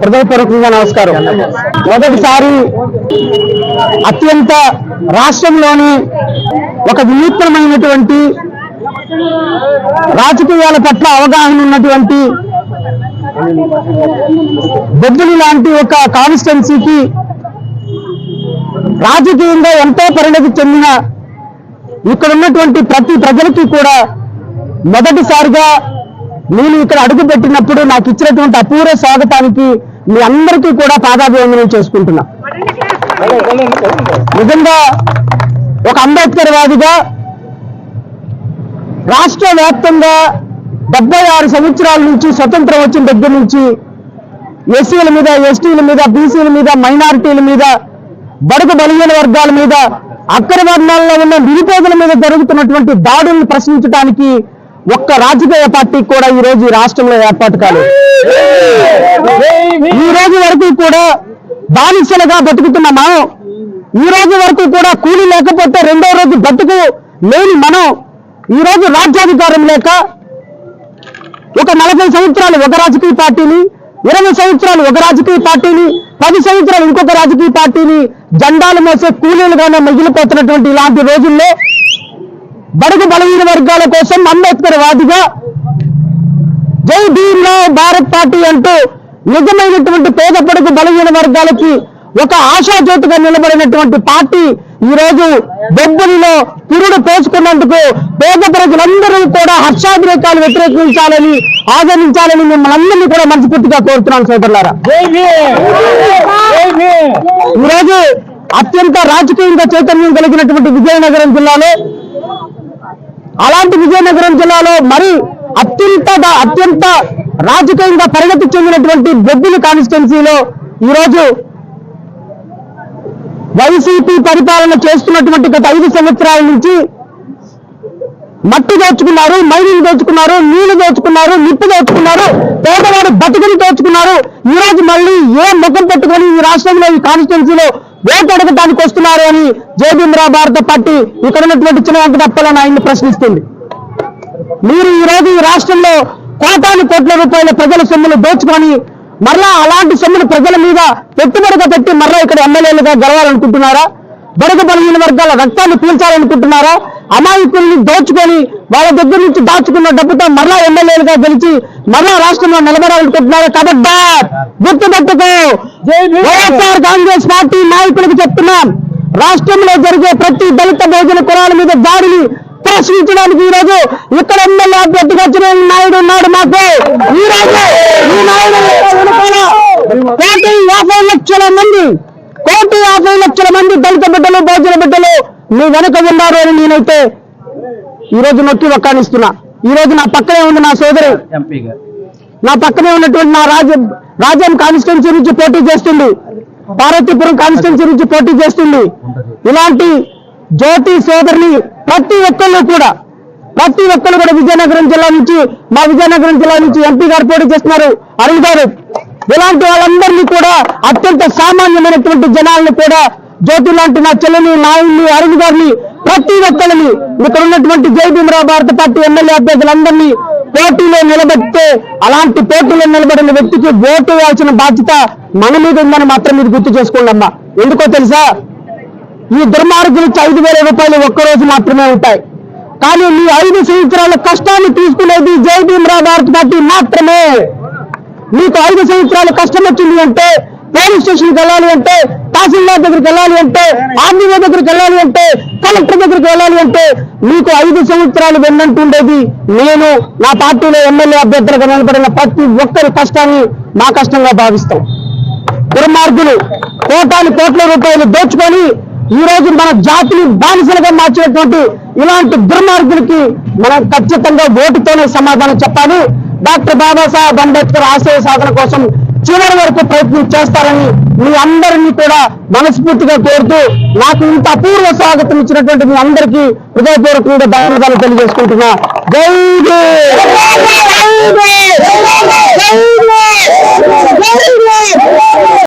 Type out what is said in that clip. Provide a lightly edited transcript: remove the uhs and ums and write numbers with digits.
హృదయపూర్వకంగా నమస్కారం. మొదటిసారి అత్యంత రాష్ట్రంలోని ఒక వినూత్నమైనటువంటి రాజకీయాల పట్ల అవగాహన ఉన్నటువంటి బొబ్బులి లాంటి ఒక కాన్స్టిట్యున్సీకి రాజకీయంగా ఎంతో పరిణతి చెందిన ఇక్కడ ఉన్నటువంటి ప్రతి ప్రజలకి కూడా మొదటిసారిగా నేను ఇక్కడ అడుగు పెట్టినప్పుడు నాకు ఇచ్చినటువంటి అపూర్వ స్వాగతానికి మీ అందరికీ కూడా పాదాభివందనం చేసుకుంటున్నా. నిజంగా ఒక అంబేద్కర్ వాదిగా రాష్ట్ర వ్యాప్తంగా 76 సంవత్సరాల నుంచి స్వతంత్రం వచ్చిన దగ్గర నుంచి ఎస్సీల మీద, ఎస్టీల మీద, బీసీల మీద, మైనారిటీల మీద, బడుగు బలహీన వర్గాల మీద, అగ్రవర్ణాల్లో ఉన్న నిరుపేదల మీద జరుగుతున్నటువంటి దాడులను ప్రశ్నించడానికి ఒక్క రాజకీయ పార్టీ కూడా ఈ రోజు ఈ రాష్ట్రంలో ఏర్పాటు కాలేదు. ఈ రోజు వరకు కూడా బానిసలుగా బతుకుతున్న మనం, ఈ రోజు వరకు కూడా కూలి లేకపోతే రెండో రోజు బతుకు లేని మనం ఈ రోజు రాజ్యాధికారం లేక ఒక 40 సంవత్సరాలు ఒక రాజకీయ పార్టీని, 20 సంవత్సరాలు ఒక రాజకీయ పార్టీని, 10 సంవత్సరాలు ఇంకొక రాజకీయ పార్టీని జెండాలు మోసే కూలీలుగానే మిగిలిపోతున్నటువంటి ఇలాంటి రోజుల్లో బడుగు బలహీన వర్గాల కోసం అంబేద్కర్ వాదిగా జై భీమ్రావ్ భారత్ పార్టీ అంటూ నిజమైనటువంటి పేద బడుగు బలహీన వర్గాలకి ఒక ఆశాజ్యోతిగా నిలబడినటువంటి పార్టీ ఈ రోజు బొబ్బులిలో పురుడు పోసుకున్నందుకు పేద ప్రజలందరూ కూడా హర్షాభిరేకాలు వ్యతిరేకించాలని, ఆదరించాలని మిమ్మల్ని అందరినీ కూడా మనస్ఫూర్తిగా కోరుతున్నాను సోదరులారా. ఈరోజు అత్యంత రాజకీయంగా చైతన్యం కలిగినటువంటి విజయనగరం జిల్లాలో, అలాంటి విజయనగరం జిల్లాలో మరి అత్యంత రాజకీయంగా పరిణతి చెందినటువంటి బొబ్బిలి కాన్స్టిట్యున్సీలో ఈరోజు వైసీపీ పరిపాలన చేస్తున్నటువంటి గత 5 సంవత్సరాల నుంచి మట్టి దోచుకున్నారు, మైనింగ్ దోచుకున్నారు, నీళ్లు దోచుకున్నారు, నిప్పు దోచుకున్నారు, పేదవాడు బతుకుని దోచుకున్నారు. ఈ రోజు మళ్ళీ ఏ ముఖం పెట్టుకొని ఈ రాష్ట్రంలో ఈ కాన్స్టిట్యున్సీలో ఓటు అడగడానికి వస్తున్నారు అని జై భీమ్రావ్ భారత పార్టీ ఇక్కడ ఉన్నటువంటి చిన్న వెంకటప్పలని ఆయన్ని ప్రశ్నిస్తుంది. మీరు ఈ రోజు ఈ రాష్ట్రంలో కోటాను కోట్ల రూపాయల ప్రజల సొమ్ములు దోచుకొని మరలా అలాంటి సొమ్ములు ప్రజల మీద పెట్టుబడిగా పెట్టి మరలా ఇక్కడ ఎమ్మెల్యేలుగా గెలవాలనుకుంటున్నారా? బడుగు బలహీన వర్గాల రక్తాన్ని పీల్చాలనుకుంటున్నారా? అమాయకుల్ని దోచుకొని వాళ్ళ దగ్గర నుంచి దాచుకున్న డబ్బుతో మరలా ఎమ్మెల్యేలుగా గెలిచి మరలా రాష్ట్రంలో నిలబడాలనుకుంటున్నారా? కాబట్టి గుర్తుపెట్టుకో, వైఎస్ఆర్ కాంగ్రెస్ పార్టీ నాయకులకు చెప్తున్నాం, రాష్ట్రంలో జరిగే ప్రతి దళిత బహుజన కులాల మీద దాడిని ప్రశ్నించడానికి ఈ రోజు ఇక్కడ ఎమ్మెల్యే అభ్యర్థిగా వచ్చిన నాయుడు ఉన్నాడు. మాకు ఈ రోజు ఈ నాయుడు 1,50,00,000 మంది దళిత బిడ్డలు, బహుజన బిడ్డలు మీ వెనుక ఉన్నారు అని నేనైతే ఈ రోజు నొక్కి వక్కానిస్తున్నా. ఈ రోజు నా పక్కనే ఉంది నా సోదరి, నా పక్కనే ఉన్నటువంటి నా రాజ్యం కాన్స్టిట్యున్సీ నుంచి పోటీ చేస్తుంది, పార్వతీపురం కాన్స్టిట్యున్సీ నుంచి పోటీ చేస్తుంది. ఇలాంటి జ్యోతి సోదరిని ప్రతి ఒక్కళ్ళు కూడా విజయనగరం జిల్లా నుంచి, మా విజయనగరం జిల్లా నుంచి ఎంపీ గారు పోటీ చేస్తున్నారు, అరుణ్ గారు. ఇలాంటి వాళ్ళందరినీ కూడా అత్యంత సామాన్యమైనటువంటి జనాలను కూడా జ్యోతి లాంటి నా చెల్లిని, నాయుడిని, అరుణ్ గారిని, ప్రతి ఒక్కరిని ఇక్కడ ఉన్నటువంటి జై భీమ్రావ్ భారత పార్టీ ఎమ్మెల్యే అభ్యర్థులందరినీ పోటీలో నిలబెడితే అలాంటి పోటీలో నిలబడిన వ్యక్తికి ఓటు వేయాల్సిన బాధ్యత మన మీద ఉందని మాత్రం మీరు గుర్తు చేసుకోండి అమ్మా. ఎందుకో తెలుసా? ఈ దుర్మార్గులకి 5,000 రూపాయలు ఒక్కరోజు మాత్రమే ఉంటాయి, కానీ మీ 5 సంవత్సరాల కష్టాన్ని తీసుకునేది జై భీమ్రావ్ భారత్ పార్టీ మాత్రమే. మీకు 5 సంవత్సరాల కష్టం వచ్చింది అంటే, పోలీస్ స్టేషన్కి వెళ్ళాలి అంటే, తహసీల్దార్ దగ్గరికి వెళ్ళాలి అంటే, ఆర్డీఓ దగ్గరికి వెళ్ళాలి అంటే, కలెక్టర్ దగ్గరికి వెళ్ళాలి అంటే మీకు 5 సంవత్సరాలు వెన్నంటుండేది నేను. నా పార్టీలో ఎమ్మెల్యే అభ్యర్థులుగా నిలబడిన ప్రతి ఒక్కరి కష్టాన్ని మా కష్టంగా భావిస్తాం. దుర్మార్గులు కోట్ల రూపాయలు దోచుకొని ఈ రోజు మన జాతిని బానిసలుగా మార్చినటువంటి ఇలాంటి దుర్మార్గులకి మనం ఖచ్చితంగా ఓటుతోనే సమాధానం చెప్పాలి. డాక్టర్ బాబాసాహెబ్ అంబేద్కర్ ఆశయ సాధన కోసం చివరి వరకు ప్రయత్నం చేస్తారని మీ అందరినీ కూడా మనస్ఫూర్తిగా కోరుతూ నాకు ఇంత అపూర్వ స్వాగతం ఇచ్చినటువంటి మీ అందరికీ హృదయపూర్వకంగా ధన్యవాదాలు తెలియజేసుకుంటున్నా. జై